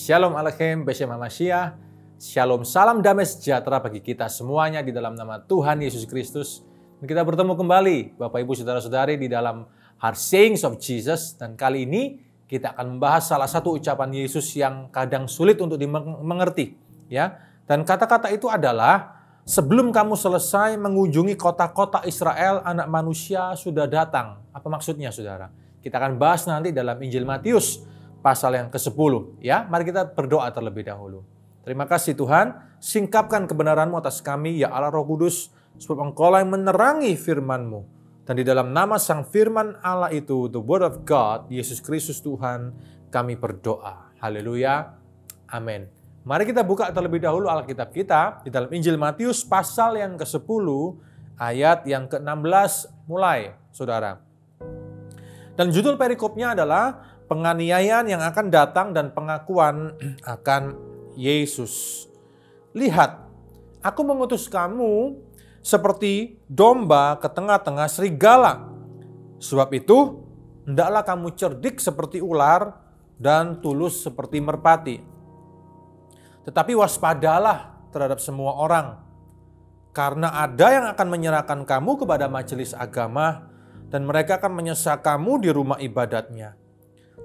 Shalom Aleichem, Beshem HaMashiach. Shalom, salam damai sejahtera bagi kita semuanya di dalam nama Tuhan Yesus Kristus. Dan kita bertemu kembali, Bapak Ibu Saudara-saudari, di dalam Heart Sayings of Jesus. Dan kali ini kita akan membahas salah satu ucapan Yesus yang kadang sulit untuk dimengerti. Ya. Dan kata-kata itu adalah, sebelum kamu selesai mengunjungi kota-kota Israel, anak manusia sudah datang. Apa maksudnya, saudara? Kita akan bahas nanti dalam Injil Matius pasal yang ke-10. Ya, mari kita berdoa terlebih dahulu. Terima kasih Tuhan, singkapkan kebenaran-Mu atas kami, ya Allah Roh Kudus, sebab Engkau yang menerangi firman-Mu. Dan di dalam nama Sang Firman Allah itu, the Word of God, Yesus Kristus Tuhan, kami berdoa. Haleluya. Amin. Mari kita buka terlebih dahulu Alkitab kita di dalam Injil Matius pasal yang ke-10, ayat yang ke-16 mulai, saudara. Dan judul perikopnya adalah penganiayaan yang akan datang dan pengakuan akan Yesus. Lihat, aku mengutus kamu seperti domba ke tengah-tengah serigala. Sebab itu, hendaklah kamu cerdik seperti ular dan tulus seperti merpati. Tetapi waspadalah terhadap semua orang, karena ada yang akan menyerahkan kamu kepada majelis agama, dan mereka akan menyesak kamu di rumah ibadatnya.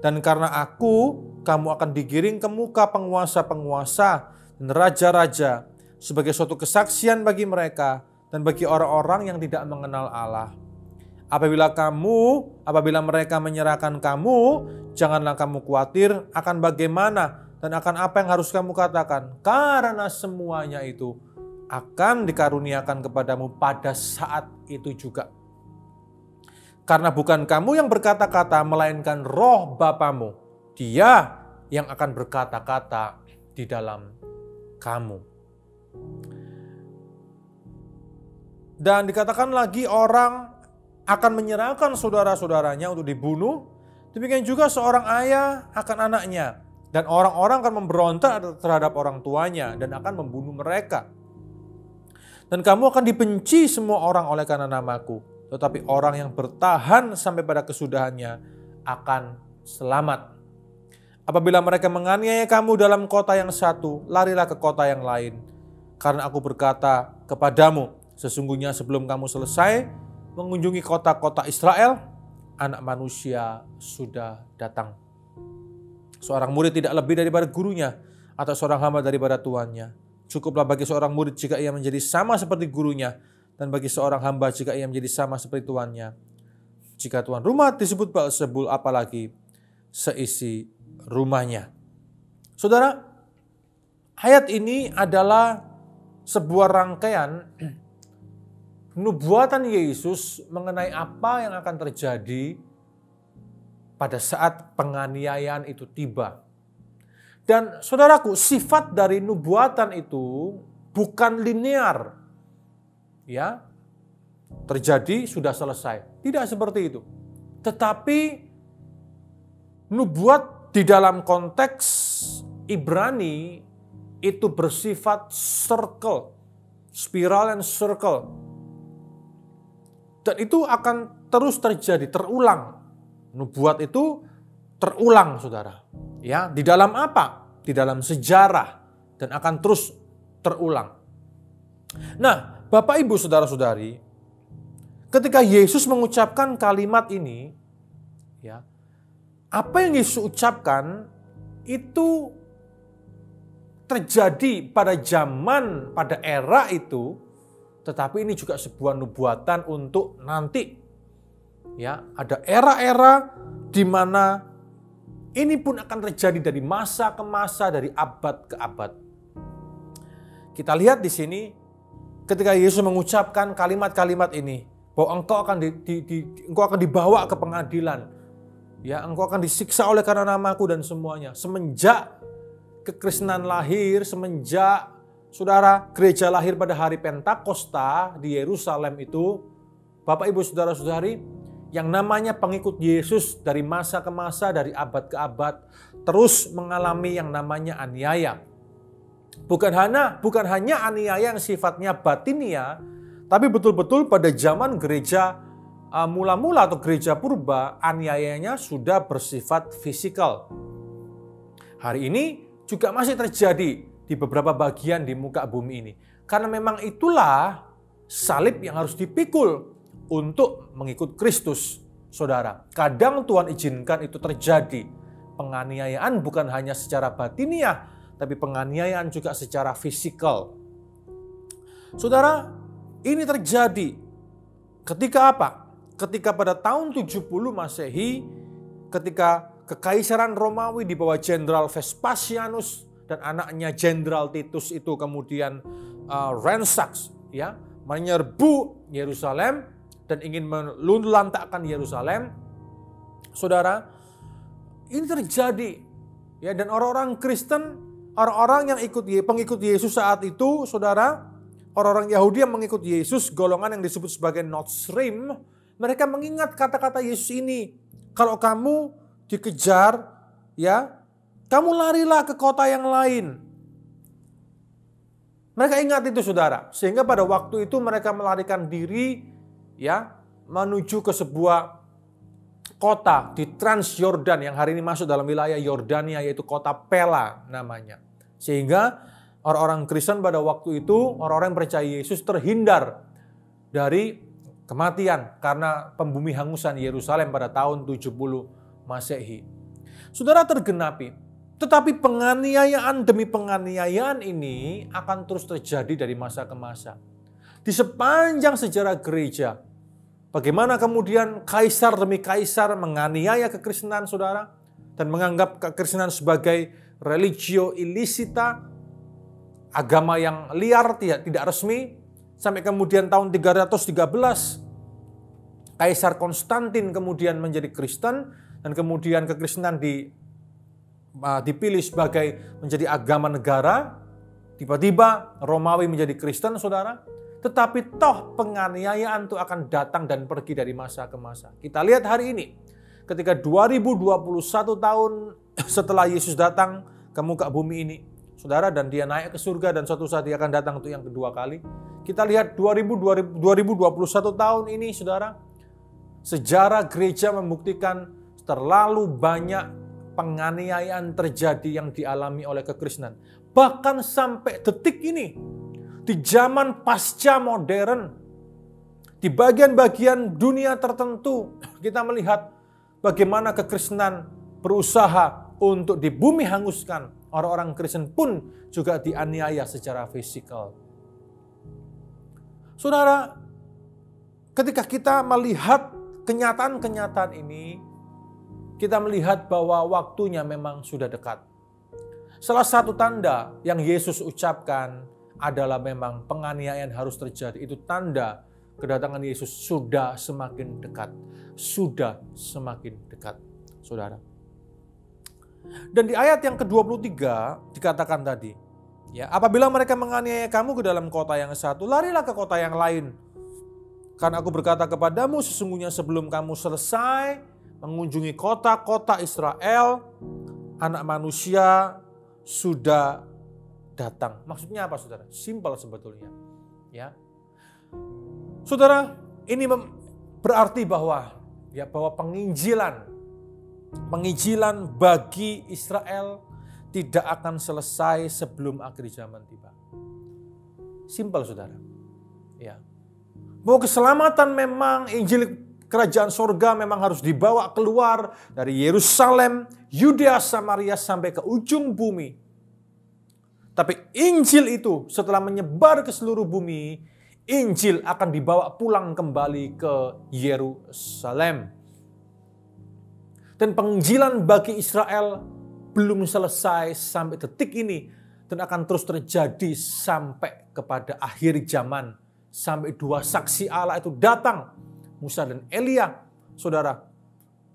Dan karena aku, kamu akan digiring ke muka penguasa-penguasa dan raja-raja sebagai suatu kesaksian bagi mereka dan bagi orang-orang yang tidak mengenal Allah. Apabila mereka menyerahkan kamu, janganlah kamu khawatir akan bagaimana dan akan apa yang harus kamu katakan. Karena semuanya itu akan dikaruniakan kepadamu pada saat itu juga. Karena bukan kamu yang berkata-kata, melainkan roh Bapamu. Dia yang akan berkata-kata di dalam kamu. Dan dikatakan lagi, orang akan menyerahkan saudara-saudaranya untuk dibunuh. Demikian juga seorang ayah akan anaknya. Dan orang-orang akan memberontak terhadap orang tuanya dan akan membunuh mereka. Dan kamu akan dibenci semua orang oleh karena namaku. Tetapi orang yang bertahan sampai pada kesudahannya akan selamat. Apabila mereka menganiaya kamu dalam kota yang satu, larilah ke kota yang lain. Karena aku berkata kepadamu, sesungguhnya sebelum kamu selesai mengunjungi kota-kota Israel, anak manusia sudah datang. Seorang murid tidak lebih daripada gurunya, atau seorang hamba daripada tuannya. Cukuplah bagi seorang murid jika ia menjadi sama seperti gurunya, dan bagi seorang hamba jika ia menjadi sama seperti tuannya. Jika tuan rumah disebut Beelzebul, apalagi seisi rumahnya. Saudara, ayat ini adalah sebuah rangkaian nubuatan Yesus mengenai apa yang akan terjadi pada saat penganiayaan itu tiba. Dan saudaraku, sifat dari nubuatan itu bukan linear. Ya, terjadi sudah selesai. Tidak seperti itu. Tetapi nubuat di dalam konteks Ibrani itu bersifat circle, spiral and circle. Dan itu akan terus terjadi, terulang. Nubuat itu terulang, saudara. Ya, di dalam apa? Di dalam sejarah, dan akan terus terulang. Nah, Bapak, Ibu, Saudara-saudari, ketika Yesus mengucapkan kalimat ini, ya, apa yang Yesus ucapkan itu terjadi pada zaman, pada era itu, tetapi ini juga sebuah nubuatan untuk nanti. Ya, ada era-era di mana ini pun akan terjadi dari masa ke masa, dari abad ke abad. Kita lihat di sini, ketika Yesus mengucapkan kalimat-kalimat ini, bahwa engkau akan dibawa ke pengadilan, ya, engkau akan disiksa oleh karena namaku dan semuanya. Semenjak kekristenan lahir, semenjak saudara gereja lahir pada hari Pentakosta di Yerusalem itu, Bapak, Ibu, Saudara-saudari, yang namanya pengikut Yesus dari masa ke masa, dari abad ke abad, terus mengalami yang namanya aniaya. Bukan hanya aniaya yang sifatnya batinia, tapi betul-betul pada zaman gereja mula-mula atau gereja purba, aniayanya sudah bersifat fisikal. Hari ini juga masih terjadi di beberapa bagian di muka bumi ini. Karena memang itulah salib yang harus dipikul untuk mengikut Kristus, saudara. Kadang Tuhan izinkan itu terjadi. Penganiayaan bukan hanya secara batiniah, tapi penganiayaan juga secara fisikal. Saudara, ini terjadi ketika apa? Ketika pada tahun 70 Masehi, ketika Kekaisaran Romawi di bawah Jenderal Vespasianus dan anaknya Jenderal Titus itu kemudian ransack, ya, menyerbu Yerusalem dan ingin meluntakkan Yerusalem. Saudara, ini terjadi, ya, dan orang-orang Kristen, orang-orang yang pengikut Yesus saat itu, saudara, orang-orang Yahudi yang mengikut Yesus, golongan yang disebut sebagai Notsrim, mereka mengingat kata-kata Yesus ini. Kalau kamu dikejar, ya, kamu larilah ke kota yang lain. Mereka ingat itu, saudara. Sehingga pada waktu itu mereka melarikan diri, ya, menuju ke sebuah kota di Transyordan yang hari ini masuk dalam wilayah Yordania, yaitu kota Pella namanya. Sehingga orang-orang Kristen pada waktu itu, orang-orang yang percaya Yesus terhindar dari kematian karena pembumi hangusan Yerusalem pada tahun 70 Masehi. Saudara, tergenapi. Tetapi penganiayaan demi penganiayaan ini akan terus terjadi dari masa ke masa. Di sepanjang sejarah gereja, bagaimana kemudian kaisar demi kaisar menganiaya kekristenan, saudara, dan menganggap kekristenan sebagai religio illicita, agama yang liar, tidak resmi, sampai kemudian tahun 313 Kaisar Konstantin kemudian menjadi Kristen, dan kemudian kekristenan dipilih sebagai menjadi agama negara. Tiba-tiba Romawi menjadi Kristen, saudara. Tetapi toh penganiayaan itu akan datang dan pergi dari masa ke masa. Kita lihat hari ini, ketika 2021 tahun setelah Yesus datang ke muka bumi ini, saudara, dan dia naik ke surga dan suatu saat dia akan datang untuk yang kedua kali. Kita lihat 2021 tahun ini, saudara, sejarah gereja membuktikan terlalu banyak penganiayaan terjadi yang dialami oleh kekristenan. Bahkan sampai detik ini, di zaman pasca modern, di bagian-bagian dunia tertentu, kita melihat bagaimana kekristenan berusaha untuk di bumi hanguskan. Orang-orang Kristen pun juga dianiaya secara fisikal. Saudara, ketika kita melihat kenyataan-kenyataan ini, kita melihat bahwa waktunya memang sudah dekat. Salah satu tanda yang Yesus ucapkan adalah memang penganiayaan harus terjadi. Itu tanda kedatangan Yesus sudah semakin dekat. Sudah semakin dekat, saudara. Dan di ayat yang ke-23 dikatakan tadi, ya, apabila mereka menganiaya kamu ke dalam kota yang satu, larilah ke kota yang lain. Karena aku berkata kepadamu, sesungguhnya sebelum kamu selesai mengunjungi kota-kota Israel, Anak Manusia sudah datang. Maksudnya apa, saudara? Simpel sebetulnya, ya. Saudara, ini berarti bahwa penginjilan bagi Israel tidak akan selesai sebelum akhir zaman tiba. Simpel, saudara. Ya. Bahwa keselamatan memang Injil kerajaan sorga memang harus dibawa keluar dari Yerusalem, Yudea, Samaria sampai ke ujung bumi. Tapi Injil itu setelah menyebar ke seluruh bumi, Injil akan dibawa pulang kembali ke Yerusalem. Dan penginjilan bagi Israel belum selesai sampai detik ini dan akan terus terjadi sampai kepada akhir zaman. Sampai dua saksi Allah itu datang, Musa dan Elia, saudara.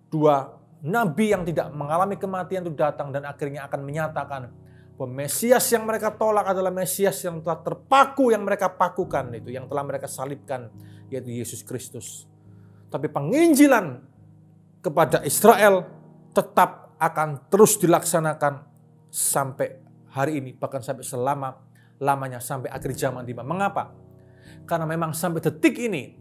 Dua nabi yang tidak mengalami kematian itu datang dan akhirnya akan menyatakan bahwa Mesias yang mereka tolak adalah Mesias yang telah terpaku, yang mereka pakukan itu, yang telah mereka salibkan, yaitu Yesus Kristus. Tapi penginjilan kepada Israel tetap akan terus dilaksanakan sampai hari ini, bahkan sampai selama-lamanya, sampai akhir zaman tiba. Mengapa? Karena memang sampai detik ini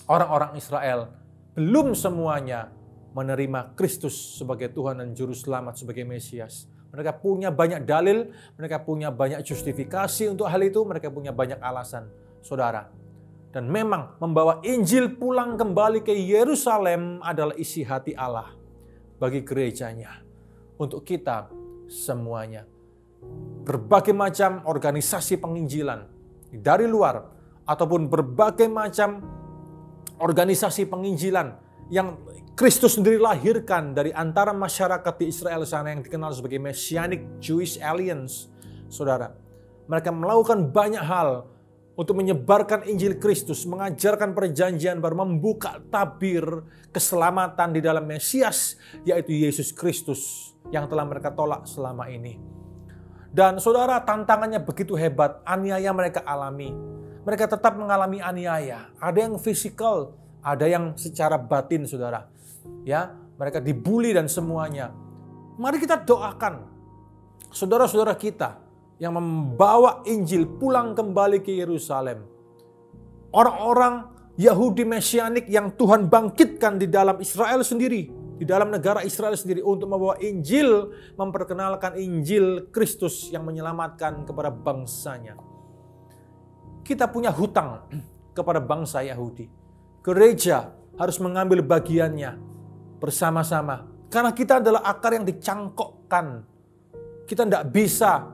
orang-orang Israel belum semuanya menerima Kristus sebagai Tuhan dan Juru Selamat, sebagai Mesias. Mereka punya banyak dalil, mereka punya banyak justifikasi untuk hal itu, mereka punya banyak alasan, saudara. Dan memang membawa Injil pulang kembali ke Yerusalem adalah isi hati Allah bagi gerejanya. Untuk kita semuanya. Berbagai macam organisasi penginjilan dari luar ataupun berbagai macam organisasi penginjilan yang Kristus sendiri lahirkan dari antara masyarakat di Israel sana yang dikenal sebagai Messianic Jewish Alliance. Saudara, mereka melakukan banyak hal untuk menyebarkan Injil Kristus, mengajarkan perjanjian baru, membuka tabir keselamatan di dalam Mesias, yaitu Yesus Kristus yang telah mereka tolak selama ini. Dan saudara, tantangannya begitu hebat, aniaya mereka alami. Mereka tetap mengalami aniaya. Ada yang fisikal, ada yang secara batin, saudara. Ya, mereka dibully dan semuanya. Mari kita doakan saudara-saudara kita yang membawa Injil pulang kembali ke Yerusalem. Orang-orang Yahudi Mesianik yang Tuhan bangkitkan di dalam Israel sendiri, di dalam negara Israel sendiri untuk membawa Injil, memperkenalkan Injil Kristus yang menyelamatkan kepada bangsanya. Kita punya hutang kepada bangsa Yahudi. Gereja harus mengambil bagiannya bersama-sama. Karena kita adalah akar yang dicangkokkan. Kita tidak bisa,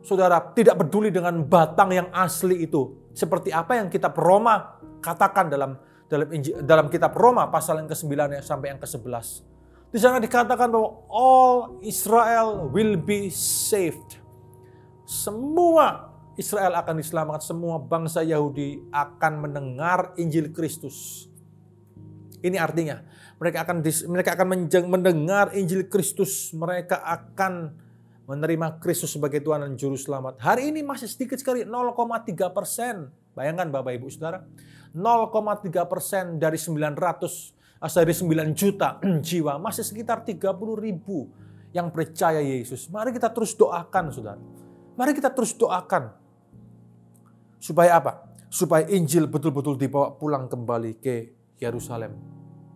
saudara, tidak peduli dengan batang yang asli itu. Seperti apa yang kitab Roma katakan dalam kitab Roma pasal yang ke-9 sampai yang ke-11. Di sana dikatakan bahwa all Israel will be saved. Semua Israel akan diselamatkan, semua bangsa Yahudi akan mendengar Injil Kristus. Ini artinya mereka akan mendengar Injil Kristus, mereka akan menerima Kristus sebagai Tuhan dan Juru Selamat. Hari ini masih sedikit sekali, 0,3%. Bayangkan Bapak Ibu Saudara, 0,3% dari 9 juta jiwa, masih sekitar 30.000 yang percaya Yesus. Mari kita terus doakan, saudara. Mari kita terus doakan. Supaya apa? Supaya Injil betul-betul dibawa pulang kembali ke Yerusalem.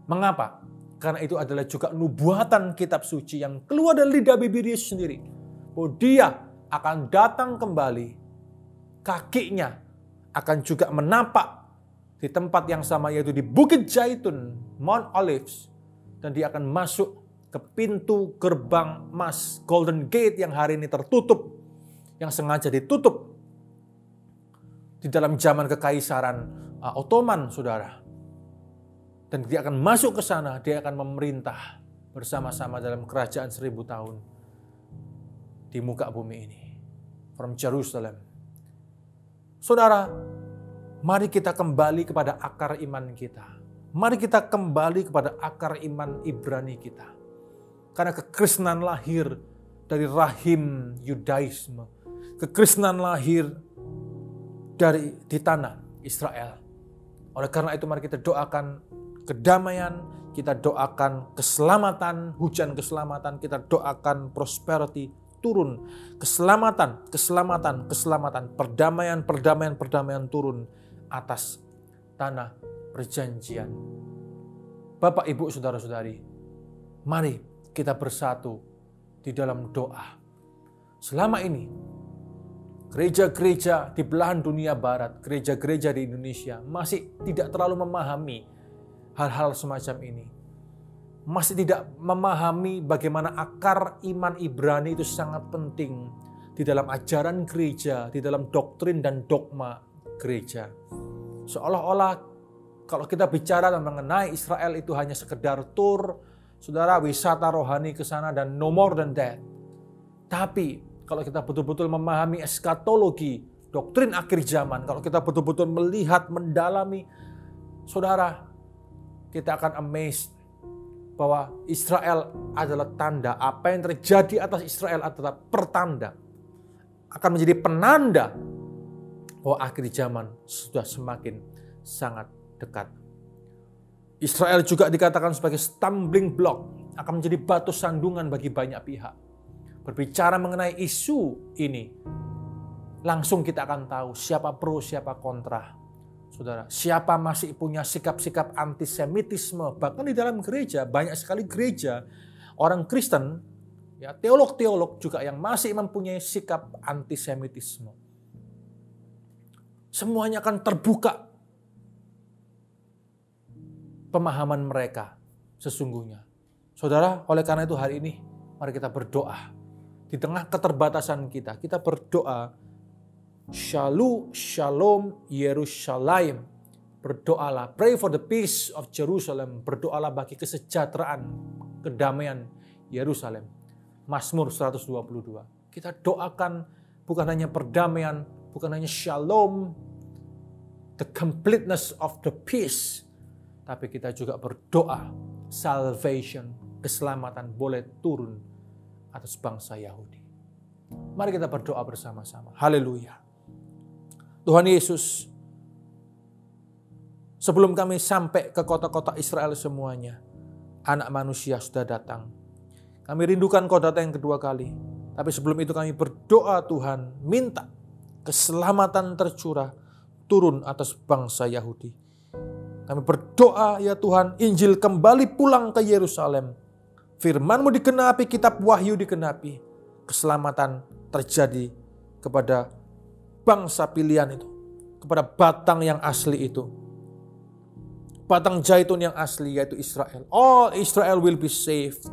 Mengapa? Karena itu adalah juga nubuatan kitab suci yang keluar dari lidah bibir Yesus sendiri. Bahwa dia akan datang kembali, kakinya akan juga menapak di tempat yang sama, yaitu di Bukit Zaitun, Mount Olives. Dan dia akan masuk ke pintu gerbang emas, Golden Gate yang hari ini tertutup, yang sengaja ditutup di dalam zaman kekaisaran Ottoman, saudara. Dan dia akan masuk ke sana, dia akan memerintah bersama-sama dalam kerajaan 1000 tahun di muka bumi ini. From Jerusalem. Saudara, mari kita kembali kepada akar iman kita. Mari kita kembali kepada akar iman Ibrani kita. Karena kekristenan lahir dari rahim Yudaisme. Kekristenan lahir di tanah Israel. Oleh karena itu mari kita doakan kedamaian, kita doakan keselamatan, hujan keselamatan, kita doakan prosperity turun, keselamatan, perdamaian turun atas tanah perjanjian. Bapak, Ibu, saudara-saudari, mari kita bersatu di dalam doa. Selama ini, gereja-gereja di belahan dunia barat, gereja-gereja di Indonesia masih tidak terlalu memahami hal-hal semacam ini. Masih tidak memahami bagaimana akar iman Ibrani itu sangat penting di dalam ajaran gereja, di dalam doktrin dan dogma gereja. Seolah-olah kalau kita bicara mengenai Israel itu hanya sekedar tur, saudara, wisata rohani ke sana dan no more than that. Tapi kalau kita betul-betul memahami eskatologi, doktrin akhir zaman, kalau kita betul-betul melihat, mendalami, saudara, kita akan amazed bahwa Israel adalah tanda. Apa yang terjadi atas Israel adalah pertanda. Akan menjadi penanda bahwa akhir zaman sudah semakin sangat dekat. Israel juga dikatakan sebagai stumbling block. Akan menjadi batu sandungan bagi banyak pihak. Berbicara mengenai isu ini, langsung kita akan tahu siapa pro, siapa kontra. Saudara, siapa masih punya sikap-sikap antisemitisme, bahkan di dalam gereja, banyak sekali gereja, orang Kristen ya teolog-teolog juga yang masih mempunyai sikap antisemitisme. Semuanya akan terbuka pemahaman mereka sesungguhnya. Saudara, oleh karena itu hari ini mari kita berdoa. Di tengah keterbatasan kita berdoa, Shalom Yerusalem. Berdoalah, pray for the peace of Jerusalem. Berdoalah bagi kesejahteraan, kedamaian Yerusalem. Mazmur 122. Kita doakan bukan hanya perdamaian, bukan hanya shalom, the completeness of the peace, tapi kita juga berdoa salvation, keselamatan boleh turun atas bangsa Yahudi. Mari kita berdoa bersama-sama. Haleluya. Tuhan Yesus, sebelum kami sampai ke kota-kota Israel semuanya, Anak Manusia sudah datang. Kami rindukan Kau datang yang kedua kali. Tapi sebelum itu kami berdoa Tuhan, minta keselamatan tercurah turun atas bangsa Yahudi. Kami berdoa ya Tuhan, Injil kembali pulang ke Yerusalem. Firman-Mu digenapi, kitab Wahyu digenapi. Keselamatan terjadi kepada bangsa pilihan itu, kepada batang yang asli itu. Batang zaitun yang asli yaitu Israel. All Israel will be saved.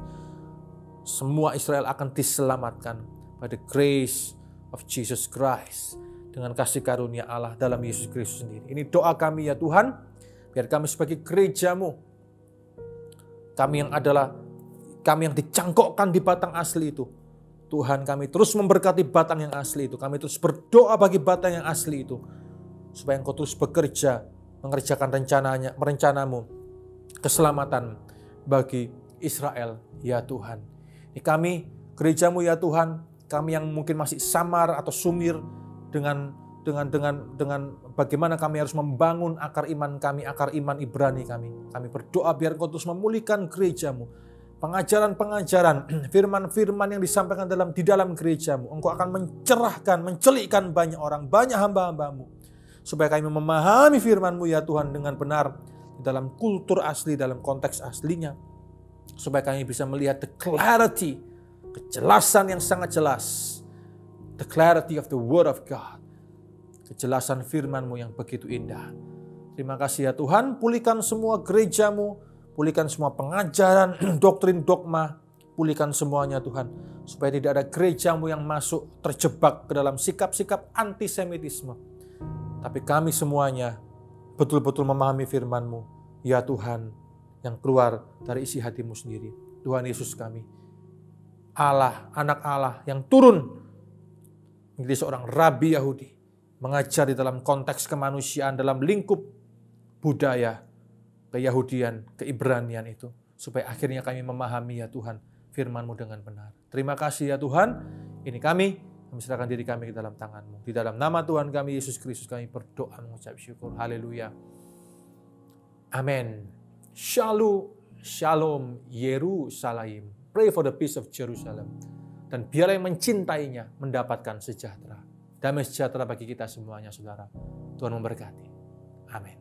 Semua Israel akan diselamatkan by the grace of Jesus Christ. Dengan kasih karunia Allah dalam Yesus Kristus sendiri. Ini doa kami ya Tuhan. Biar kami sebagai gereja-Mu. Kami yang dicangkokkan di batang asli itu. Tuhan, kami terus memberkati batang yang asli itu. Kami terus berdoa bagi batang yang asli itu. Supaya Engkau terus bekerja, mengerjakan rencana-Mu, keselamatan bagi Israel, ya Tuhan. Ini kami, gereja-Mu ya Tuhan, kami yang mungkin masih samar atau sumir dengan bagaimana kami harus membangun akar iman kami, akar iman Ibrani kami. Kami berdoa biar Engkau terus memulihkan gereja-Mu. Pengajaran-pengajaran, firman-firman yang disampaikan di dalam gereja-Mu. Engkau akan mencerahkan, mencelikkan banyak orang, banyak hamba-hamba-Mu. Supaya kami memahami firman-Mu ya Tuhan dengan benar. Dalam kultur asli, dalam konteks aslinya. Supaya kami bisa melihat the clarity, kejelasan yang sangat jelas. The clarity of the word of God. Kejelasan firman-Mu yang begitu indah. Terima kasih ya Tuhan, pulihkan semua gereja-Mu. Pulihkan semua pengajaran, doktrin, dogma. Pulihkan semuanya Tuhan. Supaya tidak ada gereja-Mu yang masuk terjebak ke dalam sikap-sikap antisemitisme. Tapi kami semuanya betul-betul memahami firman-Mu. Ya Tuhan, yang keluar dari isi hati-Mu sendiri. Tuhan Yesus kami. Allah, anak Allah yang turun menjadi seorang rabi Yahudi. Mengajar di dalam konteks kemanusiaan, dalam lingkup budaya, keyahudian, keibranian itu. Supaya akhirnya kami memahami ya Tuhan firman-Mu dengan benar. Terima kasih ya Tuhan. Ini kami serahkan diri kami ke dalam tangan-Mu. Di dalam nama Tuhan kami Yesus Kristus kami berdoa mengucap syukur. Haleluya. Amin. Shalom Yerusalem. Pray for the peace of Jerusalem. Dan biarlah yang mencintainya mendapatkan sejahtera. Damai sejahtera bagi kita semuanya saudara. Tuhan memberkati. Amin.